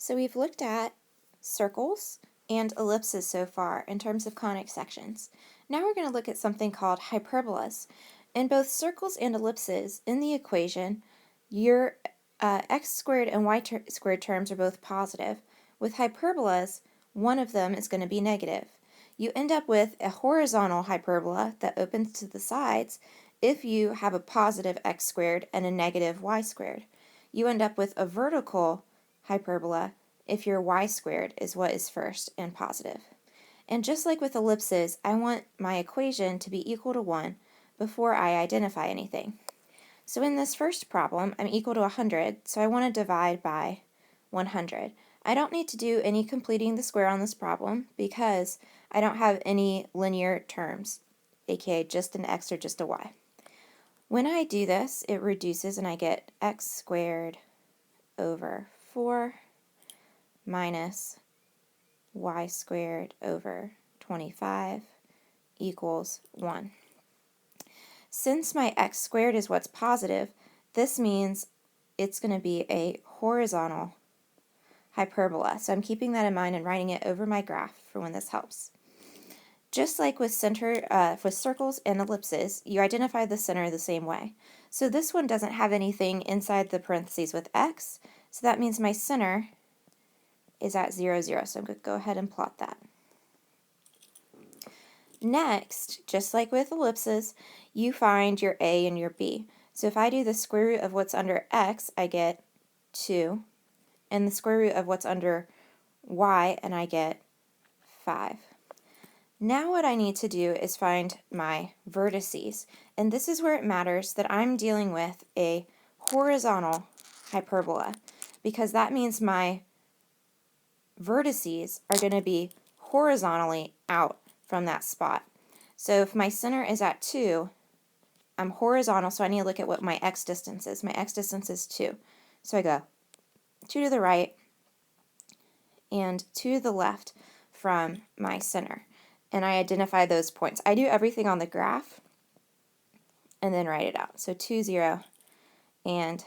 So we've looked at circles and ellipses so far in terms of conic sections. Now we're going to look at something called hyperbolas. In both circles and ellipses, in the equation, your x squared and y squared terms are both positive. With hyperbolas, one of them is going to be negative. You end up with a horizontal hyperbola that opens to the sides if you have a positive x squared and a negative y squared. You end up with a vertical hyperbola if your y squared is what is first and positive. And just like with ellipses, I want my equation to be equal to 1 before I identify anything. So in this first problem, I'm equal to 100, so I want to divide by 100. I don't need to do any completing the square on this problem because I don't have any linear terms, aka just an x or just a y. When I do this, it reduces and I get x squared over 4 minus y squared over 25 equals 1. Since my x squared is what's positive, this means it's going to be a horizontal hyperbola. So I'm keeping that in mind and writing it over my graph for when this helps. Just like with circles and ellipses, you identify the center the same way. So this one doesn't have anything inside the parentheses with x, so that means my center is at 0, 0. So I'm going to go ahead and plot that. Next, just like with ellipses, you find your a and your b. So if I do the square root of what's under x, I get 2, and the square root of what's under y, and I get 5. Now what I need to do is find my vertices, and this is where it matters that I'm dealing with a horizontal hyperbola, because that means my vertices are going to be horizontally out from that spot. So if my center is at 2, I'm horizontal, so I need to look at what my x distance is. My x distance is 2. So I go 2 to the right and 2 to the left from my center. And I identify those points. I do everything on the graph and then write it out. So 2, 0, and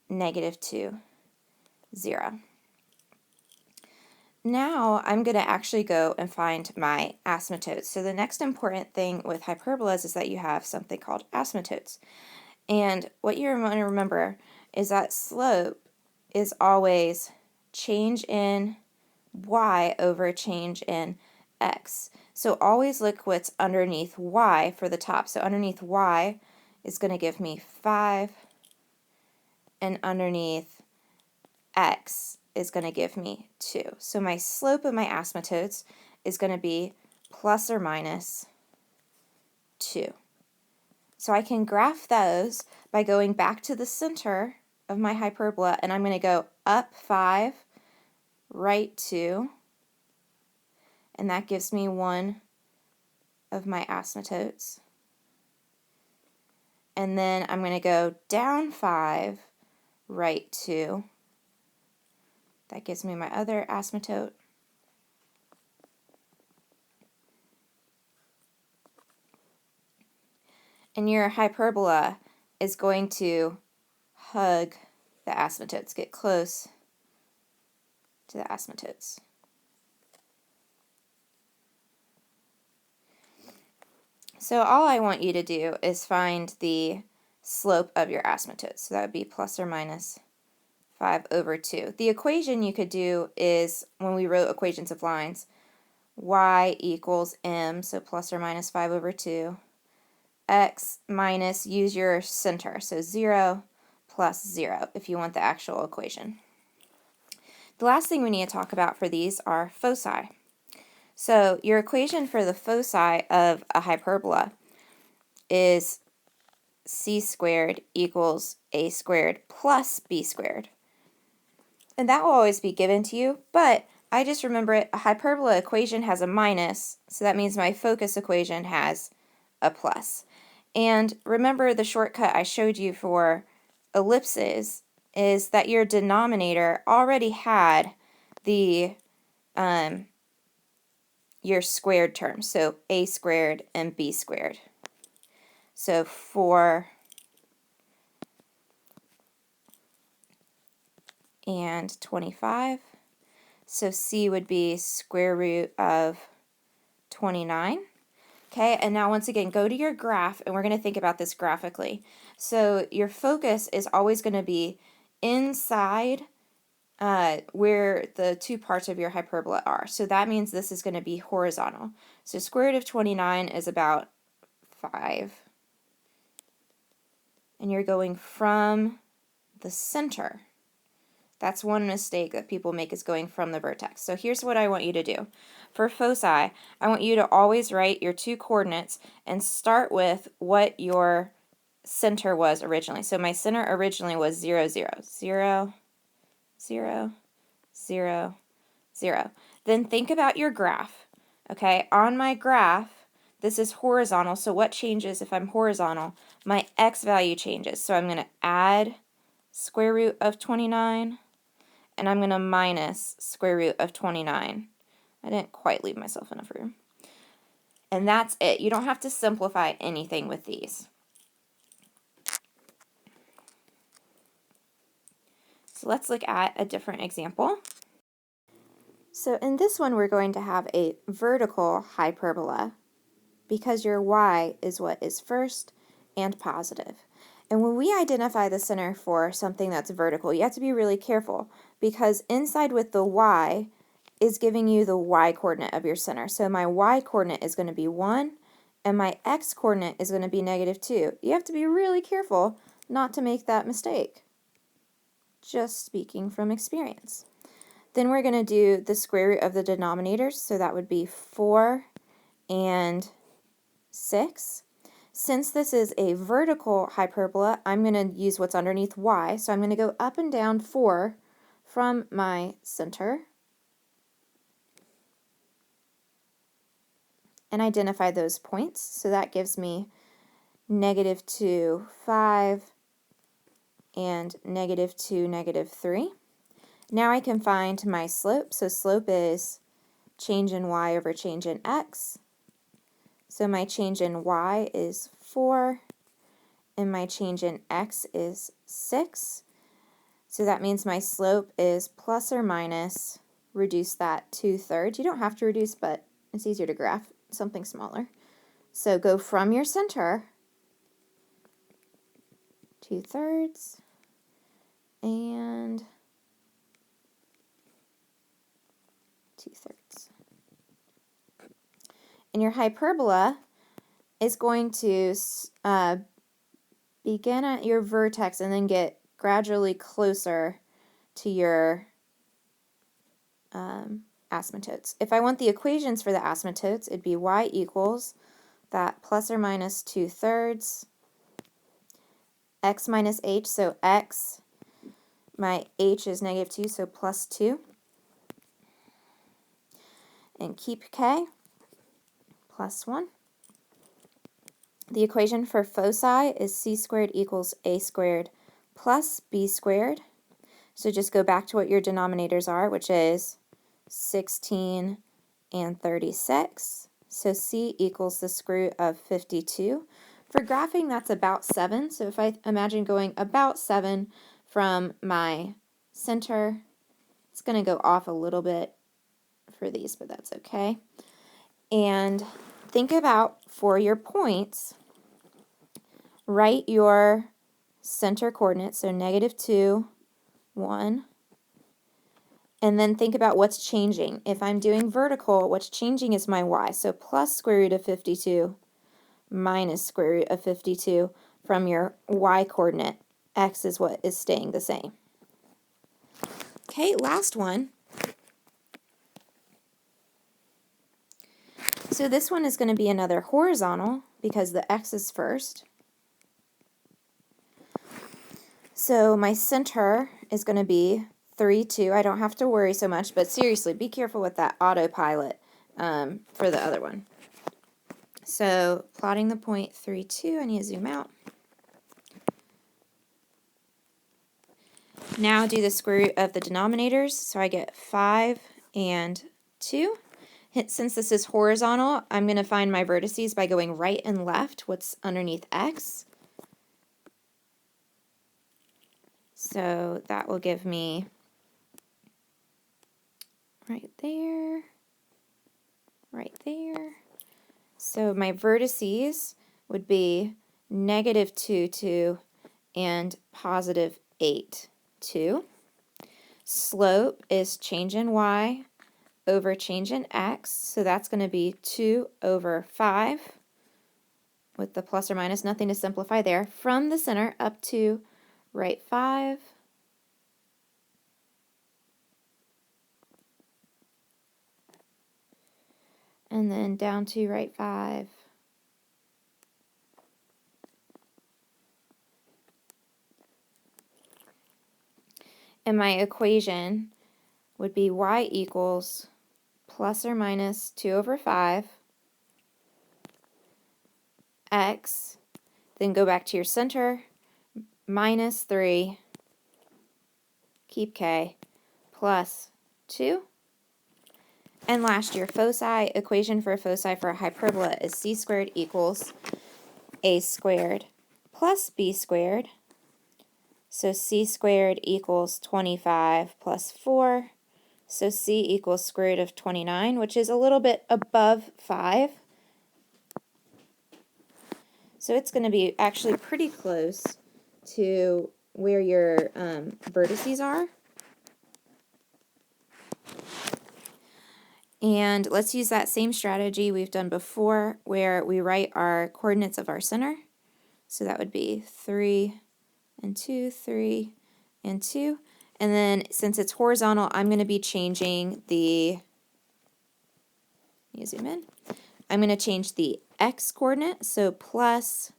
negative 2, 0. Now I'm going to actually go and find my asymptotes. So the next important thing with hyperbolas is that you have something called asymptotes. And what you want to remember is that slope is always change in y over change in x. So always look what's underneath y for the top. So underneath y is going to give me 5, and underneath x is going to give me 2. So my slope of my asymptotes is going to be plus or minus 2. So I can graph those by going back to the center of my hyperbola, and I'm going to go up 5, right 2, and that gives me 1 of my asymptotes. And then I'm going to go down 5, right 2. That gives me my other asymptote. And your hyperbola is going to hug the asymptotes, get close to the asymptotes. So all I want you to do is find the slope of your asymptotes. So that would be plus or minus 5 over 2. The equation you could do is, when we wrote equations of lines, y equals m, so plus or minus 5 over 2, x minus, use your center, so 0 plus 0 if you want the actual equation. The last thing we need to talk about for these are foci. So your equation for the foci of a hyperbola is c squared equals a squared plus b squared. And that will always be given to you, but I just remember it, a hyperbola equation has a minus, so that means my focus equation has a plus. And remember the shortcut I showed you for ellipses is that your denominator already had the your squared terms, so a squared and b squared. So for and 25. So C would be square root of 29. Okay, and now once again, go to your graph, and we're going to think about this graphically. So your focus is always going to be inside where the two parts of your hyperbola are. So that means this is going to be horizontal. So square root of 29 is about 5. And you're going from the center. That's one mistake that people make, is going from the vertex. So here's what I want you to do. For foci, I want you to always write your two coordinates and start with what your center was originally. So my center originally was 0, 0, 0, 0, 0, 0. Then think about your graph. Okay, on my graph, this is horizontal, so what changes if I'm horizontal? My x value changes. So I'm going to add square root of 29, and I'm going to minus square root of 29. I didn't quite leave myself enough room. And that's it. You don't have to simplify anything with these. So let's look at a different example. So in this one, we're going to have a vertical hyperbola because your y is what is first and positive. And when we identify the center for something that's vertical, you have to be really careful because inside with the y is giving you the y coordinate of your center. So my y coordinate is going to be 1 and my x coordinate is going to be -2. You have to be really careful not to make that mistake. Just speaking from experience. Then we're going to do the square root of the denominators, so that would be 4 and 6. Since this is a vertical hyperbola, I'm going to use what's underneath y, so I'm going to go up and down 4 from my center and identify those points. So that gives me -2, 5, and -2, -3. Now I can find my slope. So slope is change in y over change in x. So my change in y is 4, and my change in x is 6. So that means my slope is plus or minus, reduce that 2/3. You don't have to reduce, but it's easier to graph something smaller. So go from your center, 2/3, and 2/3. And your hyperbola is going to begin at your vertex and then get gradually closer to your asymptotes. If I want the equations for the asymptotes, it'd be y equals that plus or minus 2/3, x minus h, so x, my h is -2, so plus 2, and keep k, plus 1. The equation for foci is c squared equals a squared plus b squared. So just go back to what your denominators are, which is 16 and 36. So c equals the square root of 52. For graphing, that's about 7. So if I imagine going about 7 from my center, it's going to go off a little bit for these, but that's okay. And think about, for your points, write your center coordinates, so -2, 1, and then think about what's changing. If I'm doing vertical, what's changing is my y, so plus square root of 52 minus square root of 52 from your y coordinate. X is what is staying the same. Okay, last one. So this one is going to be another horizontal because the x is first. So my center is going to be 3, 2. I don't have to worry so much, but seriously, be careful with that autopilot for the other one. So plotting the point 3, 2, I need to zoom out. Now do the square root of the denominators, so I get 5 and 2. Since this is horizontal, I'm going to find my vertices by going right and left, what's underneath x. So that will give me right there, right there. So my vertices would be -2, 2, and +8, 2. Slope is change in y over change in x, so that's going to be 2/5, with the plus or minus, nothing to simplify there, from the center up to right 5, and then down to right 5. And my equation would be y equals plus or minus 2/5 x, then go back to your center, -3, keep k, plus 2. And last, your foci equation for a foci for a hyperbola is c squared equals a squared plus b squared. So c squared equals 25 plus 4. So c equals square root of 29, which is a little bit above 5. So it's going to be actually pretty close to where your vertices are. And let's use that same strategy we've done before where we write our coordinates of our center. So that would be 3 and 2, 3 and 2. And then since it's horizontal, I'm going to be changing the, let me zoom in. I'm going to change the x coordinate, so plus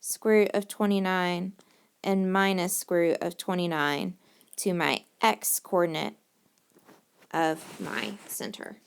square root of 29 and minus square root of 29 to my x coordinate of my center.